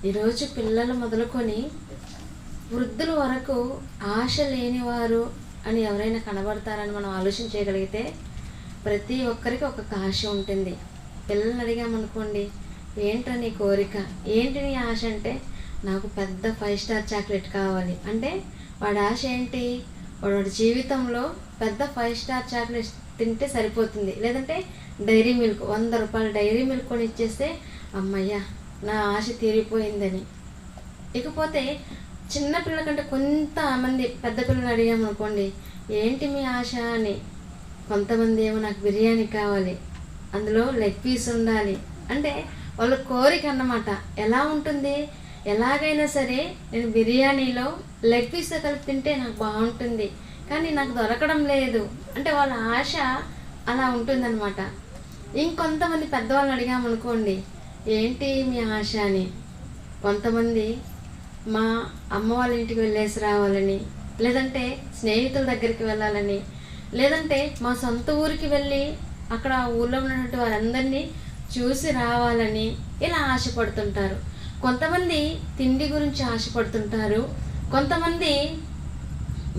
ఈరోజు పిల్లలు మొదలుకొని వృద్ధుల వరకు ఆశ లేనివారు అని ఎవరైనా కనబడతారని మనం ఆలోచన చేయగలిగితే ప్రతి ఒక్కరికి ఒక్కొక్క ఆశ ఉంటుంది. పిల్లల్ని అడిగామనుకోండి, ఏంటని కోరిక, ఏంటి నీ ఆశ అంటే, నాకు పెద్ద 5 స్టార్ చాక్లెట్ కావాలి అంటే వాడి ఆశ ఏంటి? వాడి జీవితంలో పెద్ద 5 స్టార్ చాక్లెట్ తింటే సరిపోతుంది. లేదంటే డైరీ మిల్క్, 100 రూపాయల డైరీ మిల్క్ కొని ఇచ్చేస్తే అమ్మయ్య నా ఆశ తీరిపోయిందని. ఇకపోతే చిన్న పిల్లల కంటే కొంతమంది పెద్ద పిల్లలు అడిగామనుకోండి, ఏంటి మీ ఆశ అని, కొంతమంది ఏమో నాకు బిర్యానీ కావాలి, అందులో లెగ్ పీస్ ఉండాలి అంటే వాళ్ళ కోరిక అన్నమాట. ఎలా ఉంటుంది? ఎలాగైనా సరే నేను బిర్యానీలో లెగ్ పీస్ కలిపి తింటే నాకు బాగుంటుంది, కానీ నాకు దొరకడం లేదు అంటే వాళ్ళ ఆశ అలా ఉంటుందన్నమాట. ఇంకొంతమంది పెద్దవాళ్ళని అడిగామనుకోండి, ఏంటి మీ ఆశ అని, కొంతమంది మా అమ్మ వాళ్ళ ఇంటికి వెళ్ళేసి రావాలని, లేదంటే స్నేహితుల దగ్గరికి వెళ్ళాలని, లేదంటే మా సొంత ఊరికి వెళ్ళి అక్కడ ఊళ్ళో ఉన్నటువంటి వారందరినీ చూసి రావాలని ఇలా ఆశపడుతుంటారు. కొంతమంది తిండి గురించి ఆశపడుతుంటారు, కొంతమంది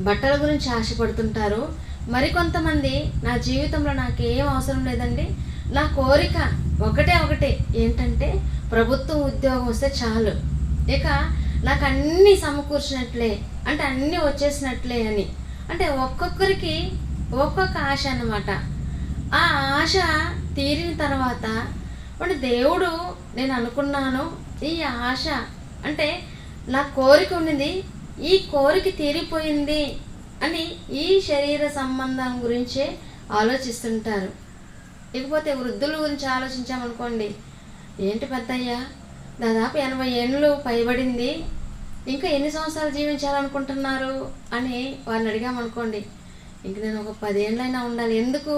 బట్టల గురించి ఆశపడుతుంటారు, మరికొంతమంది నా జీవితంలో నాకేం అవసరం లేదండి, నా కోరిక ఒకటే ఏంటంటే ప్రభుత్వ ఉద్యోగం వస్తే చాలు, ఇక నాకు అన్నీ సమకూర్చినట్లే అంటే అన్నీ వచ్చేసినట్లే అని. అంటే ఒక్కొక్కరికి ఒక్కొక్క ఆశ అన్నమాట. ఆ ఆశ తీరిన తర్వాత అంటే దేవుడు, నేను అనుకున్నాను ఈ ఆశ అంటే నా కోరిక ఉన్నది, ఈ కోరిక తీరిపోయింది అని ఈ శరీర సంబంధం గురించే ఆలోచిస్తుంటారు. ఇకపోతే వృద్ధుల గురించి ఆలోచించామనుకోండి, ఏంటి పెద్దయ్యా దాదాపు 80 ఏళ్ళు పైబడింది, ఇంకా ఎన్ని సంవత్సరాలు జీవించాలనుకుంటున్నారు అని వారిని అడిగామనుకోండి, ఇంక నేను ఒక 10 ఏళ్ళైనా ఉండాలి, ఎందుకు,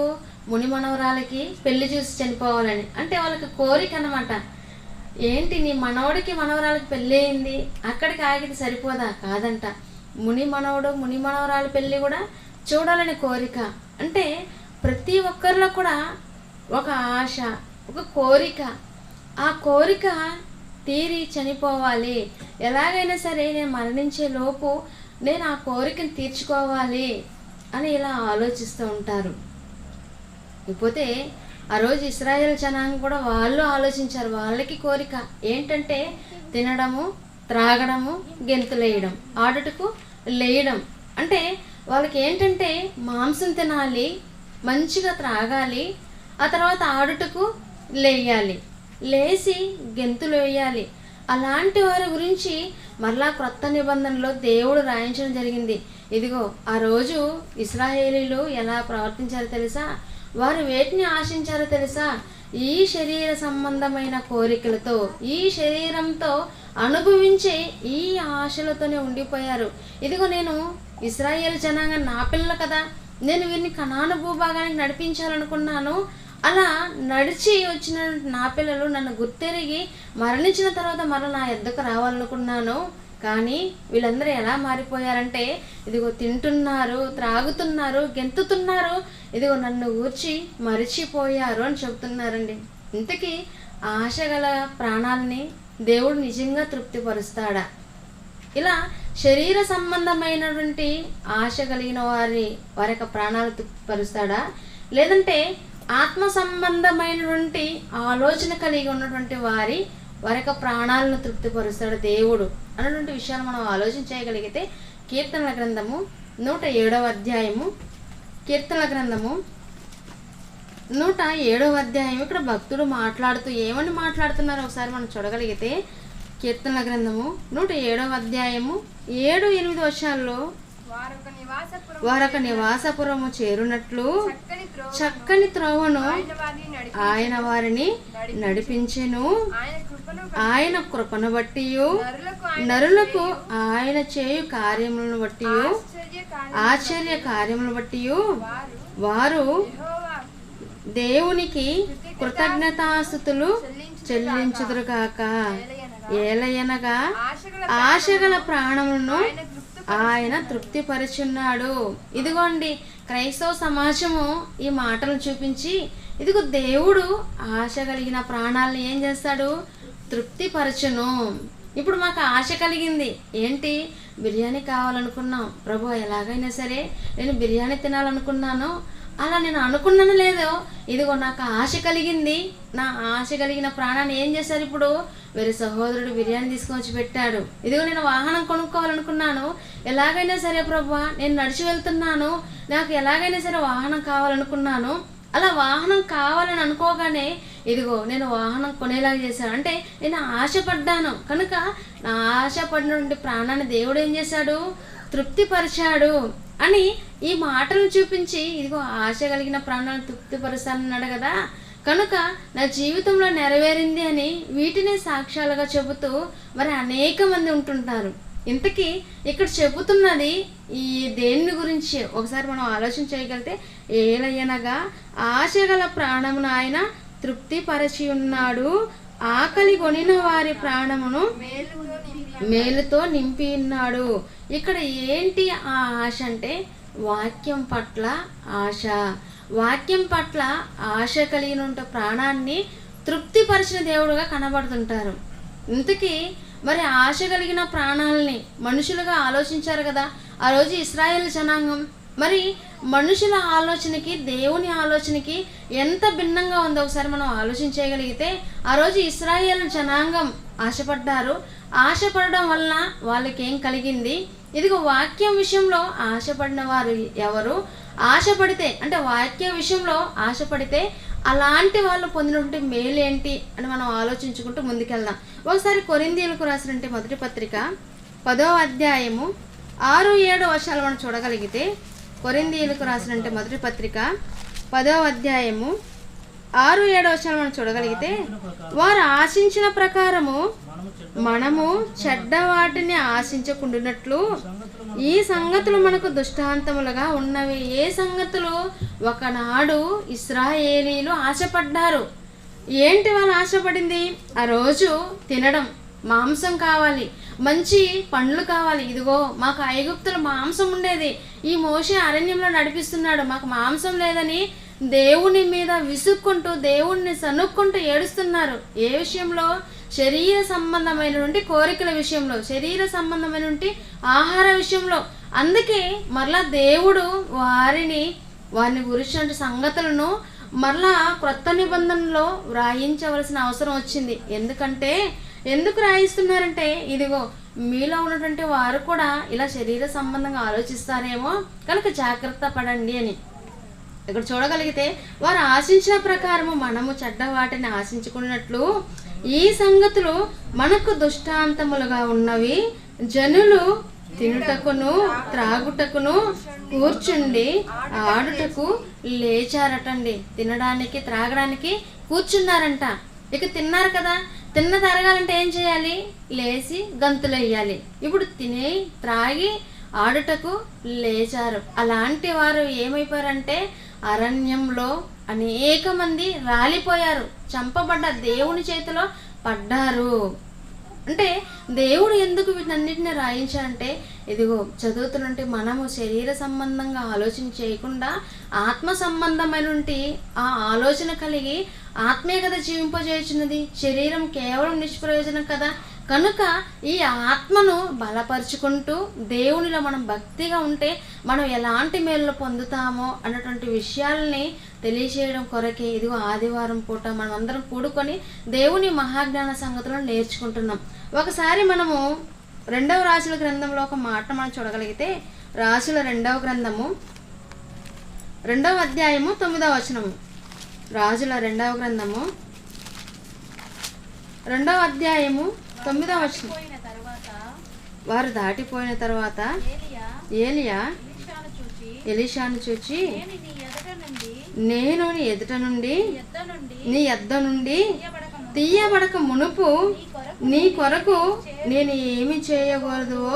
ముని మనవరాలకి పెళ్లి చూసి చనిపోవాలని అంటే వాళ్ళకి కోరిక అన్నమాట. ఏంటి నీ మనవడికి మనవరాలకి పెళ్ళి అయింది, అక్కడికి ఆగితే సరిపోదా? కాదంట, ముని మనవడు ముని మనవరాల పెళ్ళి కూడా చూడాలని కోరిక. అంటే ప్రతి ఒక్కరిలో కూడా ఒక ఆశ, ఒక కోరిక, ఆ కోరిక తీరి చనిపోవాలి, ఎలాగైనా సరే నేను మరణించే లోపు నేను ఆ కోరికను తీర్చుకోవాలి అని ఇలా ఆలోచిస్తూ ఉంటారు. ఇకపోతే ఆ రోజు ఇశ్రాయేల్ జనాంగం కూడా వాళ్ళు ఆలోచించారు. వాళ్ళకి కోరిక ఏంటంటే తినడము, త్రాగడము, గెంతులేయడం, ఆడుటకు లేయడం. అంటే వాళ్ళకి ఏంటంటే మాంసం తినాలి, మంచిగా త్రాగాలి, ఆ తర్వాత ఆడుటకు లేయాలి, లేచి గెంతులు వేయాలి. అలాంటి వారి గురించి మరలా క్రొత్త నిబంధనలో దేవుడు రాయించడం జరిగింది. ఇదిగో ఆ రోజు ఇశ్రాయేలీలు ఎలా ప్రవర్తించారో తెలుసా? వారు వేటిని ఆశించారో తెలుసా? ఈ శరీర సంబంధమైన కోరికలతో, ఈ శరీరంతో అనుభవించే ఈ ఆశలతోనే ఉండిపోయారు. ఇదిగో నేను ఇశ్రాయేల్ జనాంగం నా పిల్లలు కదా, నేను వీరిని కనాను భూభాగానికి నడిపించాలనుకున్నాను, అలా నడిచి వచ్చిన నా పిల్లలు నన్ను గుర్తెరిగి మరణించిన తర్వాత మరలా నా ఎద్దకు రావాలనుకున్నాను, కానీ వీళ్ళందరూ ఎలా మారిపోయారంటే ఇదిగో తింటున్నారు, త్రాగుతున్నారు, గెంతుతున్నారు, ఇదిగో నన్ను ఊర్చి మరిచిపోయారు అని చెబుతున్నారండి. ఇంతకీ ఆశ గల ప్రాణాలని దేవుడు నిజంగా తృప్తిపరుస్తాడా? ఇలా శరీర సంబంధమైనటువంటి ఆశ కలిగిన వారి యొక్క ప్రాణాలు తృప్తిపరుస్తాడా, లేదంటే ఆత్మ సంబంధమైనటువంటి ఆలోచన కలిగి ఉన్నటువంటి వారి యొక్క ప్రాణాలను తృప్తిపరుస్తాడు దేవుడు అన్నటువంటి విషయాలు మనం ఆలోచన చేయగలిగితే, కీర్తనల గ్రంథము 107వ అధ్యాయము, కీర్తనల గ్రంథము 107వ అధ్యాయం, ఇక్కడ భక్తుడు మాట్లాడుతూ ఏమని మాట్లాడుతున్నారో ఒకసారి మనం చూడగలిగితే, కీర్తనల గ్రంథము 107వ అధ్యాయము 7-8 వచనాల్లో, వారొక నివాసపురము చేరునట్లు చక్కని త్రోవను ఆయన వారిని నడిపించెను, ఆయన కృపను బట్టి నరులకు ఆయన చేయు కార్యములను బట్టి ఆశ్చర్య కార్యములను బట్టి వారు దేవునికి కృతజ్ఞతాస్తుతులు చెల్లించుదురుగాక. ఏలయనగా ఆశగల ప్రాణములను ఆయన తృప్తిపరుచున్నాడు. ఇదిగోండి క్రైస్తవ సమాజము ఈ మాటలు చూపించి, ఇదిగో దేవుడు ఆశ కలిగిన ప్రాణాలను ఏం చేస్తాడు? తృప్తిపరచును. ఇప్పుడు మాకు ఆశ కలిగింది. ఏంటి? బిర్యానీ కావాలనుకున్నాం. ప్రభు ఎలాగైనా సరే నేను బిర్యానీ తినాలనుకున్నాను. అలా నేను అనుకున్నాను లేదో, ఇదిగో నాకు ఆశ కలిగింది. నా ఆశ కలిగిన ప్రాణాన్ని ఏం చేశారు? ఇప్పుడు వేరే సహోదరుడు బిర్యానీ తీసుకొచ్చి పెట్టాడు. ఇదిగో నేను వాహనం కొనుక్కోవాలనుకున్నాను. ఎలాగైనా సరే ప్రభు నేను నడిచి వెళ్తున్నాను, నాకు ఎలాగైనా సరే వాహనం కావాలనుకున్నాను. అలా వాహనం కావాలని అనుకోగానే ఇదిగో నేను వాహనం కొనేలాగా చేశాను. అంటే నేను ఆశపడ్డాను కనుక నా ఆశపడినటువంటి ప్రాణాన్ని దేవుడు ఏం చేశాడు? తృప్తిపరిచాడు అని ఈ మాటలను చూపించి ఇదిగో ఆశ కలిగిన ప్రాణాలను తృప్తిపరుస్తానన్నాడు కదా. కనుక నా జీవితంలో నెరవేరింది అని వీటిని సాక్ష్యాలుగా చెబుతూ మరి అనేక మంది ఉంటుంటారు. ఇంతకీ ఇక్కడ చెబుతున్నది ఈ దేని గురించి ఒకసారి మనం ఆలోచన చేయగలిగితే, ఏలయనగా ఆశ గల ప్రాణమును ఆయన తృప్తిపరచి ఉన్నాడు, ఆకలి కొనిన వారి ప్రాణమును మేలుతో నింపి ఉన్నాడు. ఇక్కడ ఏంటి ఆ ఆశ అంటే వాక్యం పట్ల ఆశ. వాక్యం పట్ల ఆశ కలిగిన ప్రాణాన్ని తృప్తిపరిచిన దేవుడుగా కనబడుతుంటారు. ఇంతకీ మరి ఆశ కలిగిన ప్రాణాలని మనుషులుగా ఆలోచించారు కదా ఆ రోజు ఇశ్రాయేలు జనాంగం. మరి మనుషుల ఆలోచనకి దేవుని ఆలోచనకి ఎంత భిన్నంగా ఉందో ఒకసారి మనం ఆలోచించగలిగితే, ఆ రోజు ఇశ్రాయేలు జనాంగం ఆశపడ్డారు. ఆశపడడం వల్ల వాళ్ళకి ఏం కలిగింది? ఇదిగో వాక్యం విషయంలో ఆశపడిన వారు ఎవరు? ఆశపడితే అంటే వాక్య విషయంలో ఆశపడితే అలాంటి వాళ్ళు పొందినటువంటి మేలు ఏంటి అని మనం ఆలోచించుకుంటూ ముందుకెళ్దాం. ఒకసారి కొరింథీయులకు రాసినటువంటి మొదటి పత్రిక 10వ అధ్యాయము 6-7 వచనాలు మనం చూడగలిగితే, కొరింథీయులకు రాసినటువంటి మొదటి పత్రిక 10వ అధ్యాయము 6-7 వచనాలు మనం చూడగలిగితే, వారు ఆశించిన ప్రకారము మనము చెడ్డ వాటిని ఆశించకుండానట్లు ఈ సంగతులు మనకు దృష్టాంతములుగా ఉన్నవి. ఏ సంగతులు? ఒకనాడు ఇశ్రాయేలీలు ఆశపడ్డారు. ఏంటి వాళ్ళు ఆశపడింది? ఆ రోజు తినడం, మాంసం కావాలి, మంచి పండ్లు కావాలి. ఇదిగో మాకు ఐగుప్తుల మాంసం ఉండేది, ఈ మోషే అరణ్యంలో నడిపిస్తున్నాడు, మాకు మాంసం లేదని దేవుని మీద విసుక్కుంటూ దేవుణ్ణి సనుక్కుంటూ ఏడుస్తున్నారు. ఏ విషయంలో? శరీర సంబంధమైనటువంటి కోరికల విషయంలో, శరీర సంబంధమైనటువంటి ఆహార విషయంలో. అందుకే మరలా దేవుడు వారిని గురించిన సంగతులను మరలా క్రొత్త నిబంధనలో వ్రాయించవలసిన అవసరం వచ్చింది. ఎందుకు రాయిస్తున్నారంటే, ఇదిగో మీలో ఉన్నటువంటి వారు కూడా ఇలా శరీర సంబంధంగా ఆలోచిస్తారేమో కనుక జాగ్రత్త పడండి అని. ఇక్కడ చూడగలిగితే, వారు ఆశించిన ప్రకారము మనము చెడ్డ వాటిని ఆశించుకున్నట్లు ఈ సంగతులు మనకు దృష్టాంతములుగా ఉన్నవి. జనులు తినుటకును త్రాగుటకును కూర్చుండి ఆడుటకు లేచారటండి. తినడానికి త్రాగడానికి కూర్చున్నారంట. ఇక తిన్నారు కదా, తిన్న తరగాలంటే ఏం చేయాలి? లేచి గంతులు వేయాలి. ఇప్పుడు తిని త్రాగి ఆడుటకు లేచారు. అలాంటి వారు ఏమైపోయారంటే అరణ్యంలో అనేక మంది రాలిపోయారు, చంపబడ్డ దేవుని చేతిలో పడ్డారు. అంటే దేవుడు ఎందుకు వీటన్నిటిని రాయించారంటే, ఇదిగో చదువుతున్నట్టు మనము శరీర సంబంధంగా ఆలోచన చేయకుండా ఆత్మ సంబంధమైనటువంటి ఆ ఆలోచన కలిగి ఆత్మే కదా జీవింపజేయుచున్నది. శరీరం కేవలం నిష్ప్రయోజనం కదా. కనుక ఈ ఆత్మను బలపరుచుకుంటూ దేవునిలో మనం భక్తిగా ఉంటే మనం ఎలాంటి మేలు పొందుతామో అన్నటువంటి విషయాల్ని తెలియచేయడం కొరకే ఇదిగో ఆదివారం పూట మనం అందరం కూడుకొని దేవుని మహాజ్ఞాన సంగతులను నేర్చుకుంటున్నాం. ఒకసారి మనము 2వ రాజుల గ్రంథంలో ఒక మాట మనం చూడగలిగితే, రాజుల 2వ గ్రంథము 2వ అధ్యాయము 9వ వచనము. రాజుల 2వ గ్రంథము 2వ అధ్యాయము 9వ వచనం. వారు దాటిపోయిన తర్వాత ఏలియా ఎలీషాను చూచి, నేను నీ ఎదుట నుండి నీ యొద్ద నుండి తీయబడక మునుపు నీ కొరకు నేను ఏమి చేయకూడదో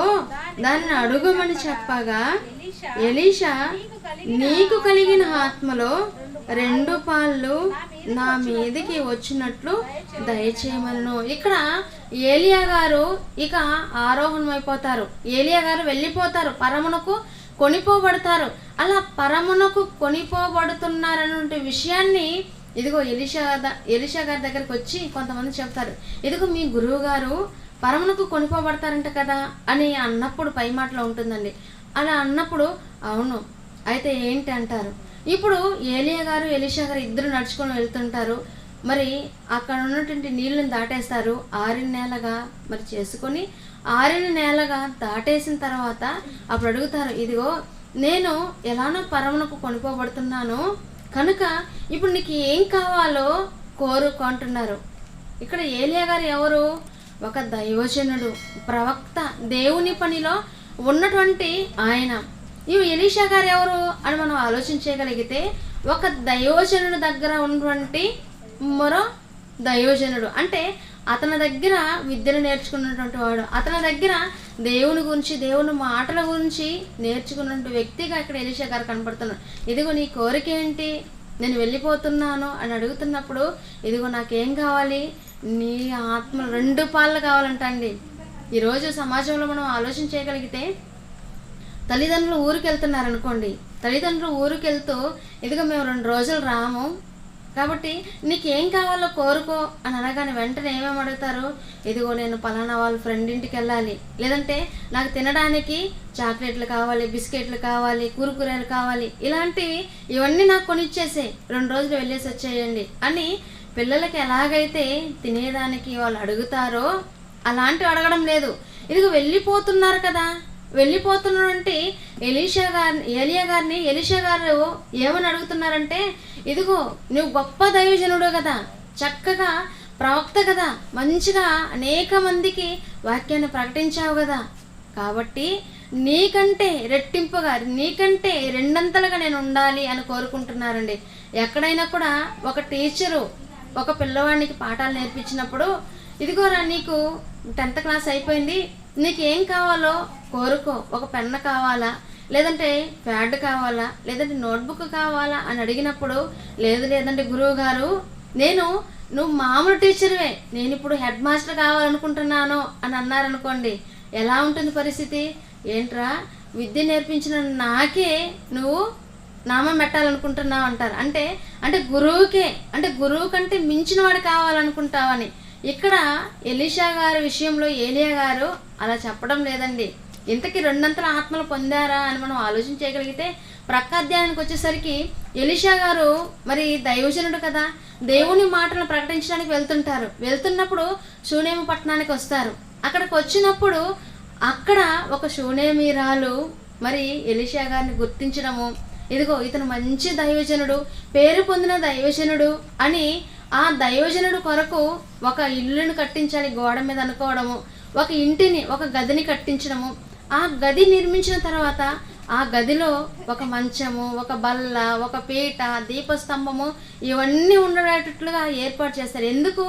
దాన్ని అడుగమని చెప్పగా, ఎలీషా నీకు కలిగిన ఆత్మలో 2 పాళ్ళు నా మీదకి వచ్చినట్లు దయచేయమను. ఇక్కడ ఏలియా గారు ఇక ఆరోహణం అయిపోతారు. ఏలియా గారు వెళ్ళిపోతారు, పరమునకు కొనిపోబడతారు. అలా పరమునకు కొనిపోబడుతున్నారనే విషయాన్ని ఇదిగో ఎలీషా గారి దగ్గరికి వచ్చి కొంతమంది చెప్తారు, ఇదిగో మీ గురువు గారు పరమునకు కొనిపోబడతారంట కదా అని అన్నప్పుడు పై మాటలో ఉంటుందండి. అలా అన్నప్పుడు అవును అయితే ఏంటి అంటారు. ఇప్పుడు ఏలియా గారు ఎలీషా గారు ఇద్దరు నడుచుకొని వెళ్తుంటారు. మరి అక్కడ ఉన్నటువంటి నీళ్ళని దాటేస్తారు. ఆరిన నేలగా మరి చేసుకొని ఆరిన నేలగా దాటేసిన తర్వాత అప్పుడు అడుగుతారు, ఇదిగో నేను ఎలానో పరమునకు కొనిపోబడుతున్నాను కనుక ఇప్పుడు నీకు ఏం కావాలో కోరుకో అంటున్నారు. ఇక్కడ ఏలియా గారు ఎవరు? ఒక దైవజనుడు, ప్రవక్త, దేవుని పనిలో ఉన్నటువంటి ఆయన. ఇవి ఎలీషా గారు ఎవరు అని మనం ఆలోచించగలిగితే ఒక దైవజనుడు దగ్గర ఉన్నటువంటి మరో దైవజనుడు, అంటే అతని దగ్గర విద్యను నేర్చుకున్నటువంటి వాడు, అతని దగ్గర దేవుని గురించి దేవుని మాటల గురించి నేర్చుకున్నటువంటి వ్యక్తిగా ఇక్కడ ఎలీషా గారు కనపడుతున్నాడు. ఇదిగో నీ కోరిక ఏంటి? నేను వెళ్ళిపోతున్నాను అని అడుగుతున్నప్పుడు ఇదిగో నాకేం కావాలి? నీ ఆత్మ 2 పాలు కావాలంట అండి. ఈరోజు సమాజంలో మనం ఆలోచన చేయగలిగితే తల్లిదండ్రులు ఊరికి వెళ్తున్నారు అనుకోండి, తల్లిదండ్రులు ఊరికి వెళ్తూ ఇదిగో మేము 2 రోజులు రాము కాబట్టి నీకేం కావాలో కోరుకో అని అనగానే వెంటనే ఏమేమి అడుగుతారు? ఇదిగో నేను పలానా వాళ్ళ ఫ్రెండ్ ఇంటికి వెళ్ళాలి, లేదంటే నాకు తినడానికి చాక్లెట్లు కావాలి, బిస్కెట్లు కావాలి, కురుకురేలు కావాలి, ఇలాంటివి ఇవన్నీ నాకు కొనిచ్చేసే 2 రోజులు వెళ్ళేసి వచ్చేయండి అని పిల్లలకి ఎలాగైతే తినేదానికి వాళ్ళు అడుగుతారో అలాంటివి అడగడం లేదు. ఇదిగో వెళ్ళిపోతున్నారు కదా, వెళ్ళిపోతున్నారంటే ఏలియా గారిని ఎలీషా గారు ఏమని అడుగుతున్నారంటే ఇదిగో నువ్వు గొప్ప దైవజనుడు కదా, చక్కగా ప్రవక్త కదా, మంచిగా అనేక మందికి వాక్యాన్ని ప్రకటించావు కదా, కాబట్టి నీకంటే రెట్టింపుగా నీకంటే 2 నేను ఉండాలి అని కోరుకుంటున్నారండి. ఎక్కడైనా కూడా ఒక టీచరు ఒక పిల్లవాడికి పాఠాలు నేర్పించినప్పుడు ఇదిగోరా నీకు 10th క్లాస్ అయిపోయింది, నీకు ఏం కావాలో కోరుకో, ఒక పెన్ను కావాలా, లేదంటే ప్యాడ్ కావాలా, లేదంటే నోట్బుక్ కావాలా అని అడిగినప్పుడు లేదంటే గురువు గారు నువ్వు మామూలు టీచర్వే, నేను ఇప్పుడు హెడ్ మాస్టర్ కావాలనుకుంటున్నాను అని అన్నారనుకోండి, ఎలా ఉంటుంది పరిస్థితి? ఏంట్రా విద్య నేర్పించిన నాకే నువ్వు నామం పెట్టాలనుకుంటున్నావు అంటారు. అంటే గురువు కంటే మించిన వాడు కావాలనుకుంటావని. ఇక్కడ ఎలీషా గారి విషయంలో ఏలియా గారు అలా చెప్పడం లేదండి. ఇంతకీ 2 ఆత్మలు పొందారా అని మనం ఆలోచన చేయగలిగితే ప్రకాధ్యాయానికి వచ్చేసరికి ఎలీషా గారు మరి దైవజనుడు కదా, దేవుని మాటలను ప్రకటించడానికి వెళ్తున్నప్పుడు షూనేము పట్టణానికి వస్తారు. అక్కడికి వచ్చినప్పుడు అక్కడ ఒక షూనేమీరాలు మరి ఎలీషా గారిని గుర్తించడము, ఇదిగో ఇతను మంచి దైవజనుడు, పేరు పొందిన దైవజనుడు అని ఆ దైవజనుడు కొరకు ఒక ఇల్లును కట్టించాలి గోడ మీద అనుకోవడము, ఒక ఇంటిని ఒక గదిని కట్టించడము, ఆ గది నిర్మించిన తర్వాత ఆ గదిలో ఒక మంచము, ఒక బల్ల, ఒక పీట, దీపస్తంభము ఇవన్నీ ఉండేటట్లుగా ఏర్పాటు చేస్తారు. ఎందుకు?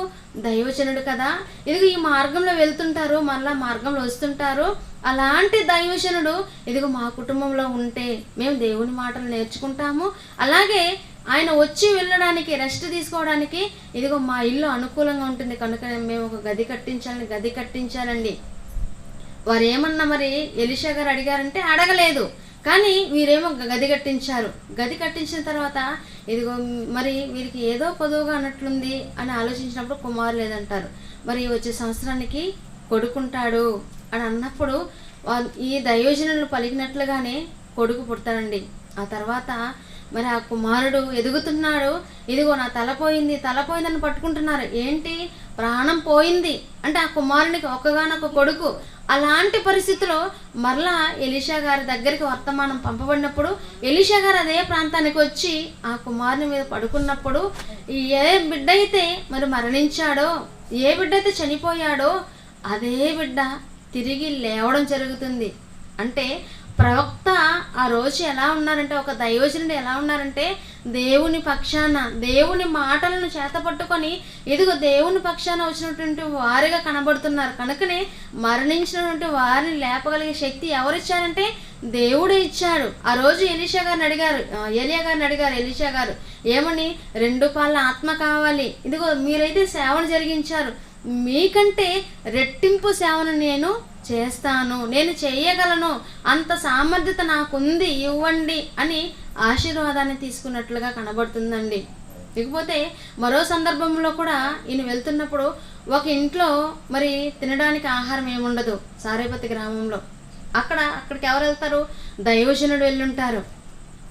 దైవజనుడు కదా, ఇదిగో ఈ మార్గంలో వెళ్తుంటారు, మళ్ళా మార్గంలో వస్తుంటారు, అలాంటి దైవజనుడు ఇదిగో మా కుటుంబంలో ఉంటే మేము దేవుని మాటలు నేర్చుకుంటాము, అలాగే ఆయన వచ్చి వెళ్ళడానికి రెస్ట్ తీసుకోవడానికి ఇదిగో మా ఇల్లు అనుకూలంగా ఉంటుంది కనుక మేము ఒక గది కట్టించాలండి. వారు ఏమన్నా మరి ఎలీషా గారు అడిగారంటే అడగలేదు, కానీ వీరేమో గది కట్టించారు. గది కట్టించిన తర్వాత ఇదిగో మరి వీరికి ఏదో పొదువుగా అన్నట్లుంది అని ఆలోచించినప్పుడు కుమారు లేదంటారు. మరి వచ్చే సంవత్సరానికి కొడుకుంటాడు అని అన్నప్పుడు ఈ దైవజనులు పలికినట్లుగానే కొడుకు పుడతాడండి. ఆ తర్వాత మరి ఆ కుమారుడు ఎదుగుతున్నాడు, ఇదిగో నా తల పోయిందని పట్టుకుంటున్నారు. ఏంటి? ప్రాణం పోయింది అంటే ఆ కుమారునికి ఒక్కగానొక కొడుకు. అలాంటి పరిస్థితిలో మరలా ఎలీషా గారి దగ్గరికి వర్తమానం పంపబడినప్పుడు ఎలీషా గారు అదే ప్రాంతానికి వచ్చి ఆ కుమారుని మీద పడుకున్నప్పుడు ఏ బిడ్డ అయితే మరి మరణించాడో, ఏ బిడ్డ అయితే చనిపోయాడో అదే బిడ్డ తిరిగి లేవడం జరుగుతుంది. అంటే ప్రవక్త ఆ రోజు ఎలా ఉన్నారంటే, ఒక దైవజనుడు ఎలా ఉన్నారంటే దేవుని పక్షాన దేవుని మాటలను చేతపట్టుకొని ఇదిగో దేవుని పక్షాన వచ్చినటువంటి వారిగా కనబడుతున్నారు. కనుకనే మరణించినటువంటి వారిని లేపగలిగే శక్తి ఎవరిచ్చారంటే దేవుడే ఇచ్చాడు. ఆ రోజు ఎలీయా గారిని అడిగారు ఎలీషా గారు ఏమని? 2 పాల ఆత్మ కావాలి, ఇదిగో మీరైతే సేవను జరిగించారు, మీకంటే రెట్టింపు సేవను నేను చేస్తాను, నేను చేయగలను, అంత సామర్థ్యత నాకుంది, ఇవ్వండి అని ఆశీర్వాదాన్ని తీసుకున్నట్లుగా కనబడుతుందండి. ఇకపోతే మరో సందర్భంలో కూడా ఈయన వెళ్తున్నప్పుడు ఒక ఇంట్లో మరి తినడానికి ఆహారం ఏముండదు, సారేపతి గ్రామంలో. అక్కడికి ఎవరు వెళ్తారు? దైవజనుడు వెళ్ళుంటారు.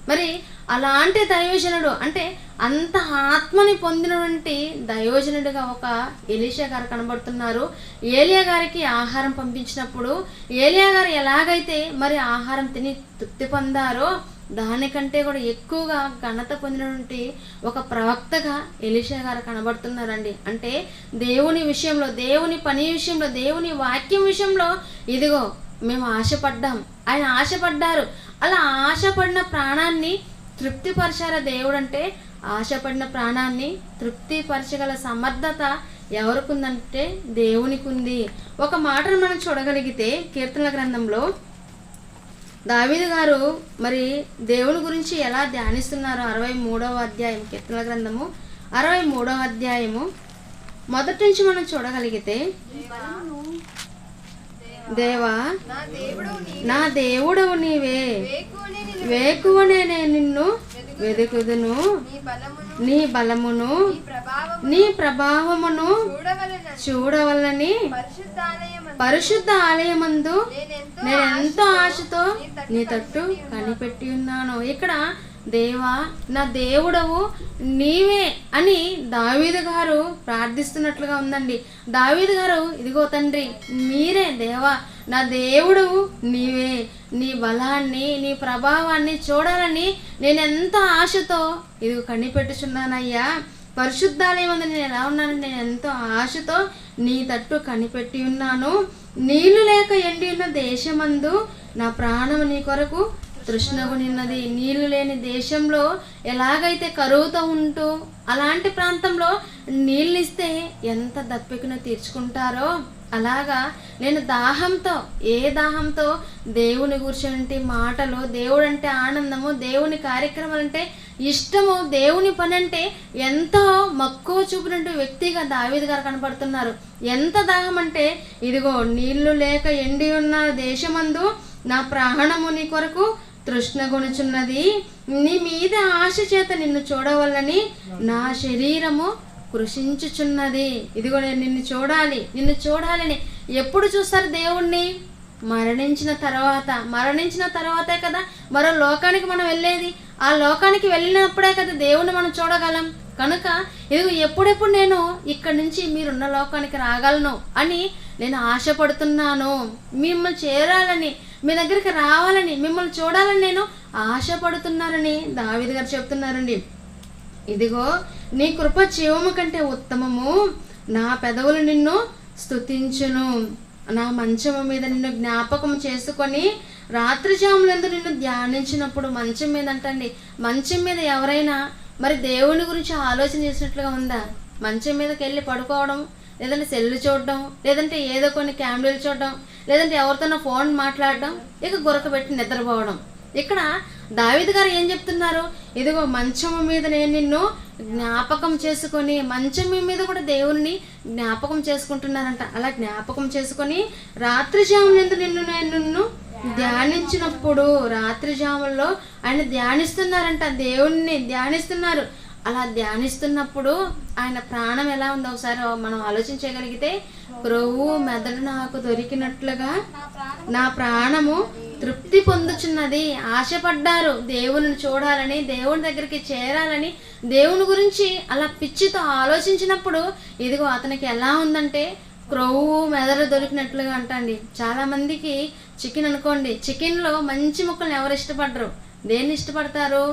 మరి అలాంటి దైవజనుడు అంటే అంత ఆత్మని పొందినటువంటి దైవజనుడిగా ఒక ఎలీషా గారు కనబడుతున్నారు. ఏలియా గారికి ఆహారం పంపించినప్పుడు ఏలియా గారు ఎలాగైతే మరి ఆహారం తిని తృప్తి పొందారో దానికంటే కూడా ఎక్కువగా ఘనత పొందినటువంటి ఒక ప్రవక్తగా ఎలీషా గారు కనబడుతున్నారండి. అంటే దేవుని విషయంలో, దేవుని పని విషయంలో, దేవుని వాక్యం విషయంలో ఇదిగో మేము ఆశపడ్డాం, ఆయన ఆశపడ్డారు. అలా ఆశపడిన ప్రాణాన్ని తృప్తిపరచాల దేవుడు. అంటే ఆశపడిన ప్రాణాన్ని తృప్తిపరచగల సమర్థత ఎవరికి ఉందంటే దేవునికి ఉంది. ఒక మాటను మనం చూడగలిగితే కీర్తనల గ్రంథంలో దావీదు గారు మరి దేవుని గురించి ఎలా ధ్యానిస్తున్నారు 63వ అధ్యాయం, కీర్తనల గ్రంథము 63వ అధ్యాయము మొదటి నుంచి మనం చూడగలిగితే, దేవా నా దేవుడవు నీవే, వేకువనే నేను నిన్ను వెదుకుదును, నీ బలమును నీ ప్రభావమును చూడవలని పరిశుద్ధ ఆలయమందు నేను ఎంతో ఆశతో నీ తట్టు కనిపెట్టి ఉన్నాను. ఇక్కడ దేవా నా దేవుడవు నీవే అని దావీదు గారు ప్రార్థిస్తున్నట్లుగా ఉందండి. దావీదు గారు ఇదిగో తండ్రి మీరే దేవా నా దేవుడవు నీవే, నీ బలాన్ని నీ ప్రభావాన్ని చూడాలని నేను ఎంతో ఆశతో ఇదిగో కనిపెట్టుచున్నానయ్యా. పరిశుద్ధాలయం అందు నేను ఎలా ఉన్నానంటే నేను ఎంతో ఆశతో నీ తట్టు కనిపెట్టి ఉన్నాను. నీళ్లు లేక ఎండి ఉన్న దేశమందు నా ప్రాణము నీ కొరకు తృష్ణగునిన్నది. నీళ్లు లేని దేశంలో ఎలాగైతే కరువుతో ఉంటూ అలాంటి ప్రాంతంలో నీళ్ళు ఇస్తే ఎంత దప్పికను తీర్చుకుంటారో అలాగా నేను దాహంతో, ఏ దాహంతో దేవుని గురించి మాటలు, దేవుడు అంటే ఆనందము, దేవుని కార్యక్రమాలు అంటే ఇష్టము, దేవుని పని అంటే ఎంతో మక్కువ చూపినట్టు వ్యక్తిగా దావీదు గారు కనపడుతున్నారు. ఎంత దాహం అంటే ఇదిగో నీళ్లు లేక ఎండి ఉన్న దేశమందు నా ప్రాణము నీ కొరకు తృష్ణగొనుచున్నది, నీ మీద ఆశ చేత నిన్ను చూడవల్లని నా శరీరము కృషించుచున్నది. ఇదిగో నేను నిన్ను చూడాలని ఎప్పుడు చూస్తారు దేవుణ్ణి? మరణించిన తర్వాతే కదా మరో లోకానికి మనం వెళ్ళేది. ఆ లోకానికి వెళ్ళినప్పుడే కదా దేవుణ్ణి మనం చూడగలం. కనుక ఇదిగో ఎప్పుడెప్పుడు నేను ఇక్కడి నుంచి మీరున్న లోకానికి రాగలను అని నేను ఆశపడుతున్నాను. మిమ్మల్ని చేరాలని, మీ దగ్గరికి రావాలని, మిమ్మల్ని చూడాలని నేను ఆశపడుతున్నానని దావీదు గారు చెప్తున్నారండి. ఇదిగో నీ కృప జీవము కంటే ఉత్తమము, నా పెదవులు నిన్ను స్తుతించును. నా మంచము మీద నిన్ను జ్ఞాపకం చేసుకొని రాత్రి జాములందు నిన్ను ధ్యానించినప్పుడు, మంచం మీద అంటండి, మంచం మీద ఎవరైనా మరి దేవుని గురించి ఆలోచన చేసినట్లుగా ఉందా? మంచం మీదకి వెళ్ళి పడుకోవడం, లేదంటే సెల్లు చూడడం, లేదంటే ఏదో కొన్ని క్యామెరాలు చూడడం, లేదంటే ఎవరితోనో ఫోన్ మాట్లాడడం, ఇక గురకబెట్టి నిద్రపోవడం. ఇక్కడ దావీదు గారు ఏం చెప్తున్నారు? ఇదిగో మంచము మీద నేను నిన్ను జ్ఞాపకం చేసుకొని, మంచం మీద కూడా దేవుని జ్ఞాపకం చేసుకుంటున్నారంట. అలా జ్ఞాపకం చేసుకొని రాత్రి జాములందు నిన్ను ధ్యానించినప్పుడు, రాత్రి జాముల్లో ఆయన ధ్యానిస్తున్నారంట, దేవుణ్ణి ధ్యానిస్తున్నారు. అలా ధ్యానిస్తున్నప్పుడు ఆయన ప్రాణం ఎలా ఉందో ఒకసారి మనం ఆలోచించగలిగితే, క్రొవ్వు మెదడు నాకు దొరికినట్లుగా నా ప్రాణము తృప్తి పొందుచున్నది. ఆశపడ్డారు దేవుని చూడాలని, దేవుని దగ్గరికి చేరాలని, దేవుని గురించి అలా పిచ్చితో ఆలోచించినప్పుడు ఇదిగో అతనికి ఎలా ఉందంటే క్రొవ్వు మెదడు దొరికినట్లుగా అంటండి. చాలా మందికి చికెన్ అనుకోండి, చికెన్లో మంచి ముక్కలను ఎవరు ఇష్టపడరు? దేన్ని ఇష్టపడతారు?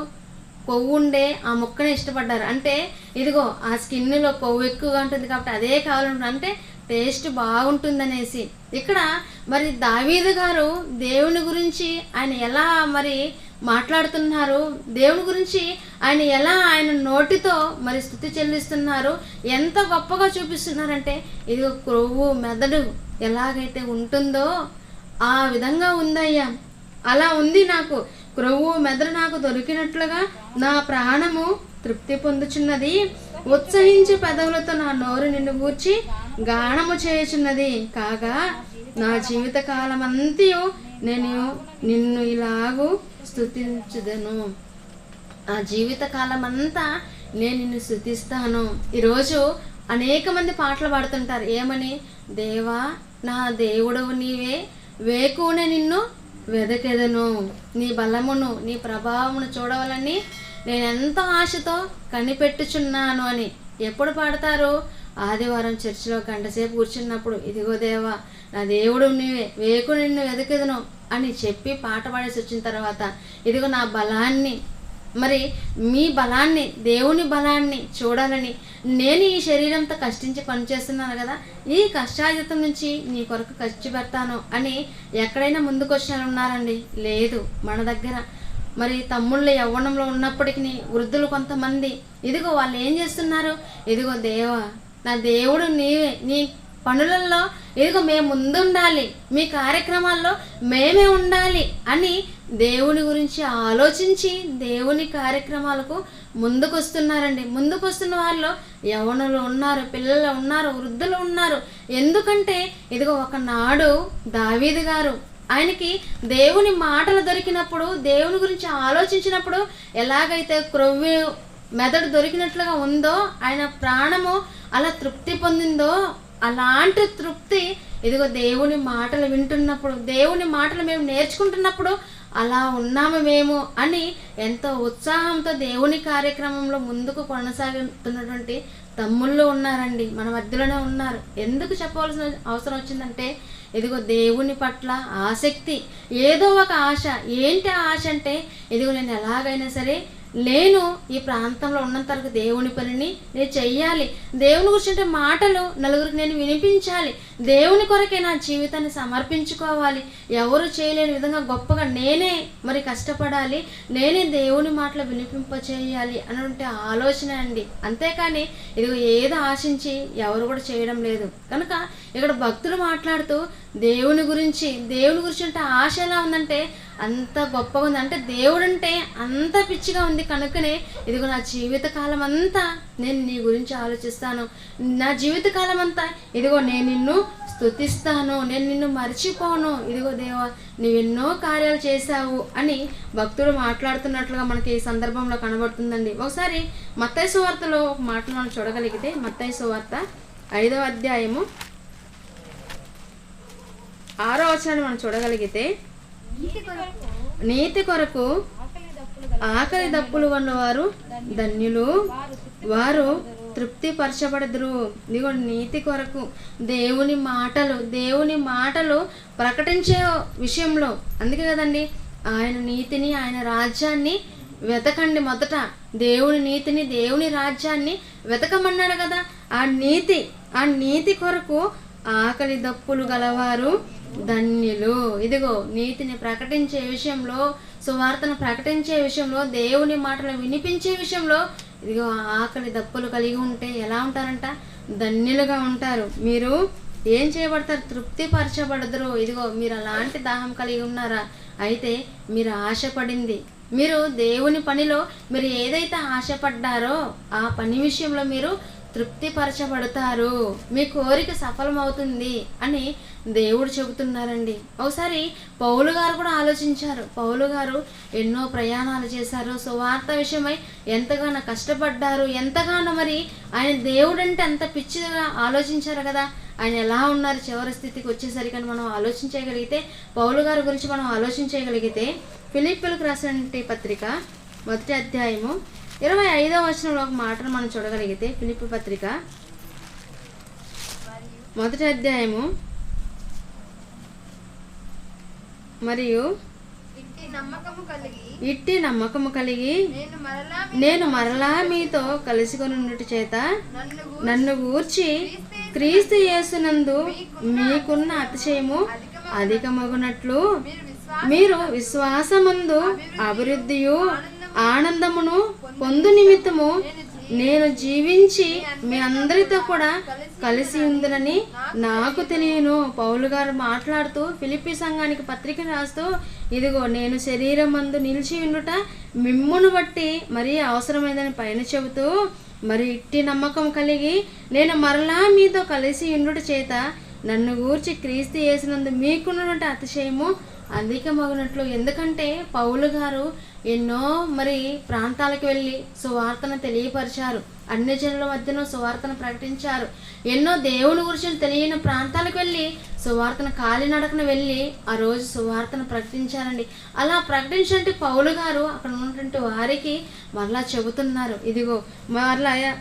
కొవ్వు ఉండే ఆ ముక్కని ఇష్టపడ్డారు. అంటే ఇదిగో ఆ స్కిన్లో కొవ్వు ఎక్కువగా ఉంటుంది కాబట్టి అదే కావాలంటుంది, అంటే టేస్ట్ బాగుంటుందనేసి. ఇక్కడ మరి దావీదు గారు దేవుని గురించి ఆయన ఎలా మరి మాట్లాడుతున్నారు, దేవుని గురించి ఆయన ఎలా ఆయన నోటితో మరి స్తుతి చెల్లిస్తున్నారు, ఎంత గొప్పగా చూపిస్తున్నారంటే ఇదిగో క్రొవ్వు మెదడు ఎలాగైతే ఉంటుందో ఆ విధంగా ఉందయ్యా. అలా ఉంది నాకు, క్రొవ్వు మెదడు నాకు దొరికినట్లుగా నా ప్రాణము తృప్తి పొందుచున్నది. ఉత్సహించి పెదవులతో నా నోరు నిన్ను గూర్చి గానము చేయుచున్నది. కాగా నా జీవిత కాలమంతయు నేను నిన్ను ఇలాగూ స్తుతించుదను. ఆ జీవిత కాలం అంతా నేను నిన్ను స్తుతిస్తాను. ఈరోజు అనేక మంది పాటలు పాడుతుంటారు. ఏమని? దేవా నా దేవుడవు నీవే, వేకువనే నిన్ను వెదకెదను, నీ బలమును నీ ప్రభావమును చూడవాలని నేను ఎంతో ఆశతో కనిపెట్టుచున్నాను అని. ఎప్పుడు పాడతారు? ఆదివారం చర్చిలో గంటసేపు కూర్చున్నప్పుడు, ఇదిగో దేవా నా దేవుడు నీవే, వేకు నిన్ను వెదకెదను అని చెప్పి పాట పాడేసి వచ్చిన తర్వాత, ఇదిగో నా బలాన్ని, మరి మీ బలాన్ని, దేవుని బలాన్ని చూడాలని నేను ఈ శరీరంతో కష్టించి పనిచేస్తున్నాను కదా, ఈ కష్టాజితం నుంచి నీ కొరకు ఖర్చు పెడతాను అని ఎక్కడైనా ముందుకు వచ్చిన ఉన్నారండి? లేదు. మన దగ్గర మరి తమ్ముళ్ళు యవ్వనంలో ఉన్నప్పటికీ వృద్ధులు కొంతమంది, ఇదిగో వాళ్ళు ఏం చేస్తున్నారు? ఇదిగో దేవా నా దేవుడు నీవే, నీ పనులలో ఇదిగో మేము ముందుండాలి, మీ కార్యక్రమాల్లో మేమే ఉండాలి అని దేవుని గురించి ఆలోచించి దేవుని కార్యక్రమాలకు ముందుకు వస్తున్నారండి. ముందుకు వస్తున్న వాళ్ళు యవ్వనులు ఉన్నారు, పిల్లలు ఉన్నారు, వృద్ధులు ఉన్నారు. ఎందుకంటే ఇదిగో ఒకనాడు దావీదు గారు, ఆయనకి దేవుని మాటలు దొరికినప్పుడు, దేవుని గురించి ఆలోచించినప్పుడు ఎలాగైతే క్రొవ్వు మెదడు దొరికినట్లుగా ఉందో, ఆయన ప్రాణము అలా తృప్తి పొందిందో, అలాంటి తృప్తి ఇదిగో దేవుని మాటలు వింటున్నప్పుడు, దేవుని మాటలు మేము నేర్చుకుంటున్నప్పుడు అలా ఉన్నాము మేము అని ఎంతో ఉత్సాహంతో దేవుని కార్యక్రమంలో ముందుకు కొనసాగుతున్నటువంటి తమ్ముళ్ళు ఉన్నారండి, మన మధ్యలోనే ఉన్నారు. ఎందుకు చెప్పవలసిన అవసరం వచ్చిందంటే, ఇదిగో దేవుని పట్ల ఆసక్తి, ఏదో ఒక ఆశ. ఏంటి ఆ ఆశ అంటే, ఇదిగో నేను ఎలాగైనా సరే నేను ఈ ప్రాంతంలో ఉన్నంత వరకు దేవుని పనిని నేను చెయ్యాలి, దేవుని గురించి మాటలు నలుగురికి నేను వినిపించాలి, దేవుని కొరకే నా జీవితాన్ని సమర్పించుకోవాలి, ఎవరు చేయలేని విధంగా గొప్పగా నేనే మరి కష్టపడాలి, నేనే దేవుని మాటలు వినిపింపచేయాలి అనంటే ఆలోచన అండి. అంతేకాని ఇదిగో ఏదో ఆశించి ఎవరు కూడా చేయడం లేదు. కనుక ఇక్కడ భక్తులు మాట్లాడుతూ దేవుని గురించి అంటే ఆశ ఎలా ఉందంటే అంత గొప్పగా ఉంది, అంటే దేవుడంటే అంత పిచ్చిగా ఉంది. కనుకనే ఇదిగో నా జీవితకాలం అంతా నేను నీ గురించి ఆలోచిస్తాను, నా జీవితకాలం అంతా ఇదిగో నేను నిన్ను స్తుతిస్తాను, నేను నిన్ను మర్చిపోను, ఇదిగో దేవా నువ్వెన్నో కార్యాలు చేశావు అని భక్తుడు మాట్లాడుతున్నట్లుగా మనకి ఈ సందర్భంలో కనబడుతుందండి. ఒకసారి మత్తయి సువార్తలో ఒక మాటను మనం చూడగలిగితే, మత్తయి సువార్త 5వ అధ్యాయము 6వ వచనాన్ని మనం చూడగలిగితే, నీతి కొరకు ఆకలి దప్పులు ఉన్నవారు ధన్యులు, వారు తృప్తి పరచబడదురు. ఇదిగో నీతి కొరకు దేవుని మాటలు ప్రకటించే విషయంలో, అందుకే కదండి ఆయన నీతిని, ఆయన రాజ్యాన్ని వెతకండి. మొదట దేవుని నీతిని, దేవుని రాజ్యాన్ని వెతకమన్నాడు కదా. ఆ నీతి కొరకు ఆకలి దప్పులు గలవారు ధన్యులు. ఇదిగో నీతిని ప్రకటించే విషయంలో, సువార్తను ప్రకటించే విషయంలో, దేవుని మాటలు వినిపించే విషయంలో ఇదిగో ఆకలి దప్పులు కలిగి ఉంటే ఎలా ఉంటారంట? ధన్యులుగా ఉంటారు. మీరు ఏం చేయబడతారు? తృప్తిపరచబడదురు. ఇదిగో మీరు అలాంటి దాహం కలిగి ఉన్నారా? అయితే మీరు ఆశపడింది, మీరు దేవుని పనిలో మీరు ఏదైతే ఆశపడ్డారో ఆ పని విషయంలో మీరు తృప్తిపరచబడతారు, మీ కోరిక సఫలమవుతుంది అని దేవుడు చెబుతున్నారండి. ఒకసారి పౌలు గారు కూడా ఆలోచించారు. పౌలు గారు ఎన్నో ప్రయాణాలు చేశారు, సువార్త విషయమై ఎంతగానో కష్టపడ్డారు, ఎంతగానో మరి ఆయన దేవుడు అంటే అంత పిచ్చిగా ఆలోచించారు కదా. ఆయన ఎలా ఉన్నారు చివరి స్థితికి వచ్చేసరికి మనం ఆలోచించగలిగితే, పౌలు గారి గురించి మనం ఆలోచించగలిగితే, ఫిలిప్పీలకు రాసిన పత్రిక 1వ అధ్యాయము 25వ వచనంలో ఒక మాటను మనం చూడగలిగితే, ఫిలిప్పీ పత్రిక 1వ అధ్యాయము మరియు ఇట్టి నమ్మకము కలిగి నేను మరలా మీతో కలుసుకొనున్నట్టు చేత నన్ను గూర్చి క్రీస్తు యేసునందు మీకున్న అతిశయము అధికమగునట్లు మీరు విశ్వాసమందు అభివృద్ధియు ఆనందమును పొందు నిమిత్తము నేను జీవించి మీ అందరితో కూడా కలిసి ఉందని నాకు తెలియను. పౌలు గారు మాట్లాడుతూ ఫిలిప్పీ సంఘానికి పత్రిక రాస్తూ, ఇదిగో నేను శరీరమందు నిలిచి ఉండుట మిమ్మును బట్టి మరీ అవసరమైందని పైన చెబుతూ, మరి ఇట్టి నమ్మకం కలిగి నేను మరలా మీతో కలిసి ఉండుట చేత నన్ను గూర్చి క్రీస్తు యేసునందు మీకున్నటువంటి అతిశయము అధికమగునట్లు. ఎందుకంటే పౌలు గారు ఎన్నో ప్రాంతాలకు వెళ్ళి సువార్తను తెలియపరిచారు, అన్ని జనుల మధ్యన సువార్తను ప్రకటించారు. ఎన్నో దేవుని గురించి తెలియని ప్రాంతాలకు వెళ్ళి సువార్తను కాలినడకన వెళ్ళి ఆ రోజు సువార్తను ప్రకటించారండి. అలా ప్రకటించినట్టు పౌలు గారు అక్కడ ఉన్నటువంటి వారికి మరలా చెబుతున్నారు, ఇదిగో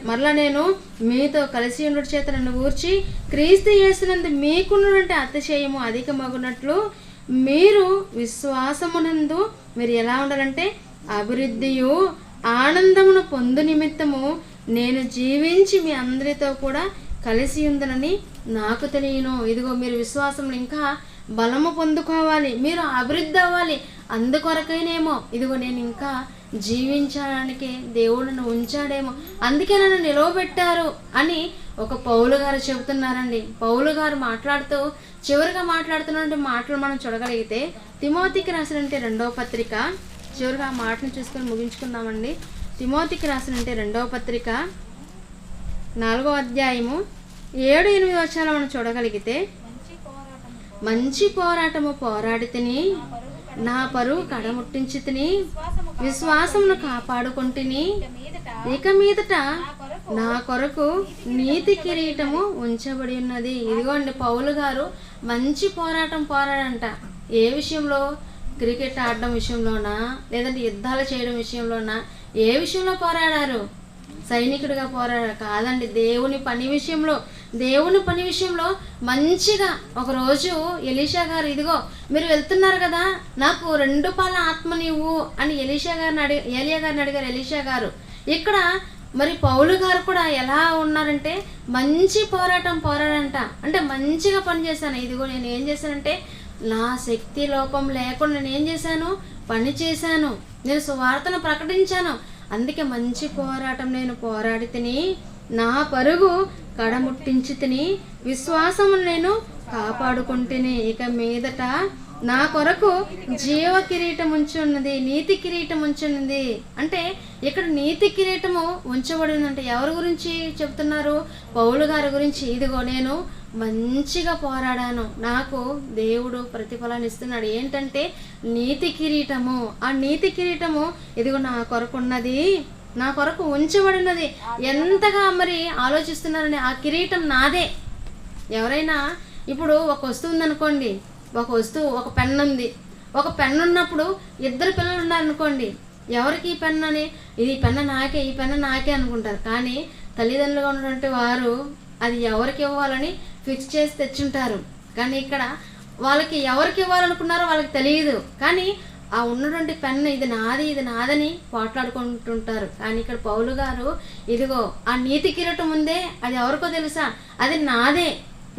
మరలా నేను మీతో కలిసి ఉండడం చేత నన్ను గూర్చి క్రీస్తు యేసునందు మీకున్నటువంటి అతిశయము అధికమగునట్లు మీరు విశ్వాసమునందు మీరు ఎలా ఉండాలంటే అభివృద్ధియు ఆనందమును పొందు నిమిత్తము నేను జీవించి మీ అందరితో కూడా కలిసి ఉందనని నాకు తెలియను. ఇదిగో మీరు విశ్వాసంలో ఇంకా బలము పొందుకోవాలి, మీరు అభివృద్ధి అవ్వాలి. అందుకొరకైనేమో ఇదిగో నేను ఇంకా జీవించడానికి దేవుడు నన్ను ఉంచాడేమో, అందుకే నన్ను నిలవబెట్టారు అని ఒక పౌలు గారు చెబుతున్నారండి. పౌలు గారు మాట్లాడుతూ చివరిగా మాట్లాడుతున్నటువంటి మాటలు మనం చూడగలిగితే తిమోతికి రాసినటువంటి 2వ పత్రిక, చివరిగా ఆ మాటను చూసుకొని ముగించుకుందామండి. తిమోతికి రాసినటువంటి 2వ పత్రిక 4వ అధ్యాయము 7-8 వచనాలు మనం చూడగలిగితే, మంచి పోరాటము పోరాడి తిని నా పరువు కడముట్టించి తిని విశ్వాసమును కాపాడుకుంటుని ఇక మీదట నా కొరకు నీతి కిరీటము ఉంచబడి ఉన్నది. ఇదిగోండి పౌలు గారు మంచి పోరాటం పోరాడంట. ఏ విషయంలో? క్రికెట్ ఆడడం విషయంలోనా, లేదంటే యుద్ధాలు చేయడం విషయంలోనా? ఏ విషయంలో పోరాడారు? సైనికుడిగా పోరాడారు కాదండి, దేవుని పని విషయంలో. దేవుని పని విషయంలో మంచిగా ఒకరోజు ఎలీషా గారు, ఇదిగో మీరు వెళ్తున్నారు కదా, నాకు 2 పాల ఆత్మనివ్వు అని ఏలియా గారిని అడిగారు ఎలీషా గారు. ఇక్కడ పౌలు గారు కూడా ఎలా ఉన్నారంటే మంచి పోరాటం పోరాడంట. అంటే మంచిగా పనిచేశాను. ఇదిగో నేను ఏం చేశానంటే నా శక్తి లోపం లేకుండా నేను ఏం చేశాను? పని చేశాను, నేను సువార్తను ప్రకటించాను. అందుకే మంచి పోరాటం నేను పోరాడి తిని నా పరుగు కడముట్టించి తిని విశ్వాసమును నేను కాపాడుకుంటుని ఇక మీదట నా కొరకు జీవ కిరీటం ఉంచి ఉన్నది, నీతి కిరీటం ఉంచున్నది. అంటే ఇక్కడ నీతి కిరీటము ఉంచబడి ఉందంటే ఎవరి గురించి చెప్తున్నారు? పౌలు గారి గురించి. ఇదిగో నేను మంచిగా పోరాడాను, నాకు దేవుడు ప్రతిఫలాన్ని ఇస్తున్నాడు. ఏంటంటే నీతి కిరీటము. ఆ నీతి కిరీటము ఇదిగో నా కొరకు ఉన్నది, నా కొరకు ఉంచబడినది. ఎంతగా ఆలోచిస్తున్నారని ఆ కిరీటం నాదే. ఎవరైనా ఇప్పుడు ఒక వస్తువు ఉందనుకోండి, ఒక పెన్ను ఉంది. ఒక పెన్ను ఉన్నప్పుడు 2 పిల్లలు ఉన్నారనుకోండి, ఎవరికి ఈ పెన్ను అని, ఇది పెన్ను నాకే, ఈ పెన్ను నాకే అనుకుంటారు. కానీ తల్లిదండ్రులుగా ఉన్నటువంటి వారు అది ఎవరికి ఇవ్వాలని ఫిక్స్ చేసి తెచ్చుంటారు. కానీ ఇక్కడ వాళ్ళకి ఎవరికి ఇవ్వాలనుకున్నారో వాళ్ళకి తెలియదు. కానీ ఆ ఉన్నటువంటి పెన్ను ఇది నాదని పోట్లాడుకుంటుంటారు. కానీ ఇక్కడ పౌలు గారు ఇదిగో ఆ నీతి కిరీటం ఉందే, అది ఎవరికో తెలుసా? అది నాదే,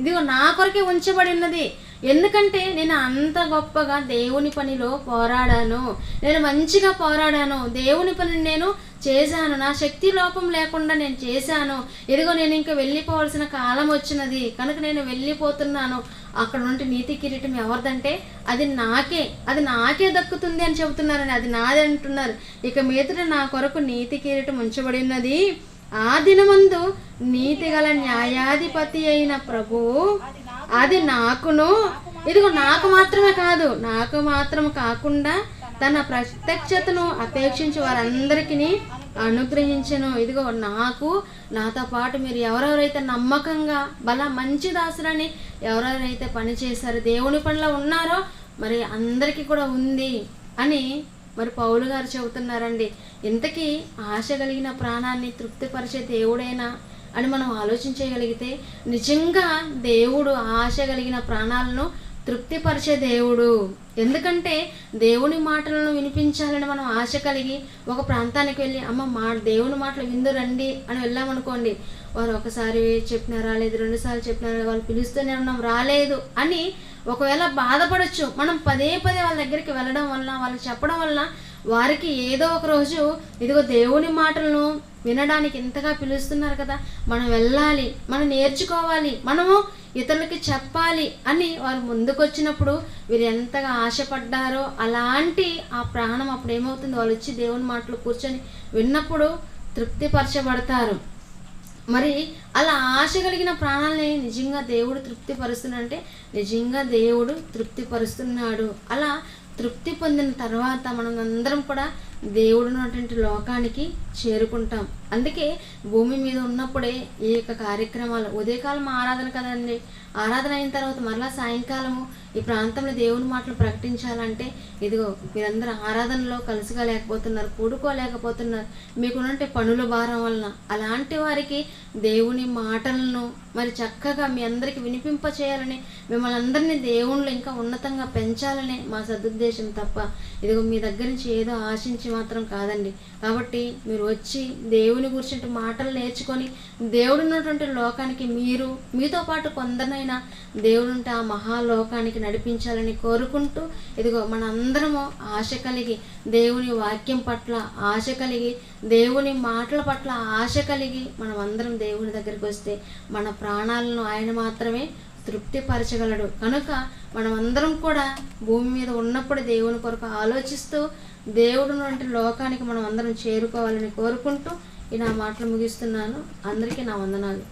ఇదిగో నా కొరకే ఉంచబడి ఉన్నది. ఎందుకంటే నేను అంత గొప్పగా దేవుని పనిలో పోరాడాను, నేను మంచిగా పోరాడాను, దేవుని పనిని నేను చేశాను, నా శక్తి లోపం లేకుండా నేను చేశాను. ఇదిగో నేను ఇంకా వెళ్ళిపోవాల్సిన కాలం వచ్చినది కనుక నేను వెళ్ళిపోతున్నాను. అక్కడ నుండి నీతి కిరీటం ఎవరిదంటే అది నాకే దక్కుతుంది అని చెబుతున్నారని, అది నాది అంటున్నారు. ఇక మీదట నా కొరకు నీతి కిరీటం ఉంచబడి ఉన్నది. ఆ దినమందు నీతి గల న్యాయాధిపతి అయిన ప్రభువు అది నాకును, ఇదిగో నాకు మాత్రమే కాదు, నాకు మాత్రం కాకుండా తన ప్రత్యక్షతను అపేక్షించి వారందరికీ అనుగ్రహించను. ఇదిగో నాతో పాటు మీరు ఎవరెవరైతే నమ్మకంగా మంచి దాసులని ఎవరెవరైతే పని చేశారో, దేవుని పనిలో ఉన్నారో అందరికీ కూడా ఉంది అని పౌలు గారు చెబుతున్నారండి. ఇంతకీ ఆశ కలిగిన ప్రాణాన్ని తృప్తిపరిచే దేవుడేనా అని మనం ఆలోచించగలిగితే నిజంగా దేవుడు ఆశ కలిగిన ప్రాణాలను తృప్తిపరిచే దేవుడు. ఎందుకంటే దేవుని మాటలను వినిపించాలని మనం ఆశ కలిగి ఒక ప్రాంతానికి వెళ్ళి దేవుని మాటలు విందు రండి అని వెళ్ళామనుకోండి, వారు ఒకసారి చెప్పినారా లేదు, 2 సార్లు చెప్పినారా, వాళ్ళు పిలుస్తూనే ఉన్నాం రాలేదు అని ఒకవేళ బాధపడచ్చు. మనం పదే వాళ్ళ దగ్గరికి వెళ్ళడం వల్ల, వాళ్ళు చెప్పడం వల్ల వారికి ఏదో ఒక రోజు ఇదిగో దేవుని మాటలను వినడానికి ఇంతగా పిలుస్తున్నారు కదా, మనం వెళ్ళాలి, మనం నేర్చుకోవాలి, మనము ఇతరులకి చెప్పాలి అని వారు ముందుకొచ్చినప్పుడు వీరు ఎంతగా ఆశపడ్డారో అలాంటి ఆ ప్రాణం అప్పుడు ఏమవుతుంది, వాళ్ళు వచ్చి దేవుని మాటలు కూర్చొని విన్నప్పుడు తృప్తిపరచబడతారు. మరి అలా ఆశ కలిగిన ప్రాణాలని నిజంగా దేవుడు తృప్తిపరుస్తున్నాడంటే నిజంగా దేవుడు తృప్తిపరుస్తున్నాడు. అలా తృప్తి పొందిన తర్వాత మనం అందరం కూడా దేవుడు ఉన్నటువంటి లోకానికి చేరుకుంటాం. అందుకే భూమి మీద ఉన్నప్పుడే ఈ యొక్క కార్యక్రమాలు, ఉదయకాలం ఆరాధన కదండి, ఆరాధన అయిన తర్వాత మరలా సాయంకాలము ఈ ప్రాంతంలో దేవుని మాటలు ప్రకటించాలంటే ఇదిగో మీరందరూ ఆరాధనలో కలుసుకోలేకపోతున్నారు, కూడుకోలేకపోతున్నారు, మీకున్నట్టు పనుల భారం వలన. అలాంటి వారికి దేవుని మాటలను మరి చక్కగా మీ అందరికీ వినిపింప చేయాలని, మిమ్మల్ని అందరినీ దేవుళ్ళు ఇంకా ఉన్నతంగా పెంచాలనే మా సదుద్దేశం తప్ప ఇదిగో మీ దగ్గర నుంచి ఏదో ఆశించి మాత్రం కాదండి. కాబట్టి మీరు వచ్చి దేవుని గురించి మాటలు నేర్చుకొని దేవుడు ఉన్నటువంటి లోకానికి మీతో పాటు కొందరినైనా దేవుడుంటే ఆ మహాలోకానికి నడిపించాలని కోరుకుంటూ ఇదిగో మన అందరము ఆశ కలిగి దేవుని వాక్యం పట్ల ఆశ కలిగి దేవుని మాటల పట్ల ఆశ కలిగి మనం అందరం దేవుని దగ్గరికి వస్తే మన ప్రాణాలను ఆయన మాత్రమే తృప్తిపరచగలడు. కనుక మనమందరం కూడా భూమి మీద ఉన్నప్పుడు దేవుని కొరకు ఆలోచిస్తూ దేవుడు వంటి లోకానికి మనం అందరం చేరుకోవాలని కోరుకుంటూ ఈ నా మాటలు ముగిస్తున్నాను. అందరికీ నా వందనాలు.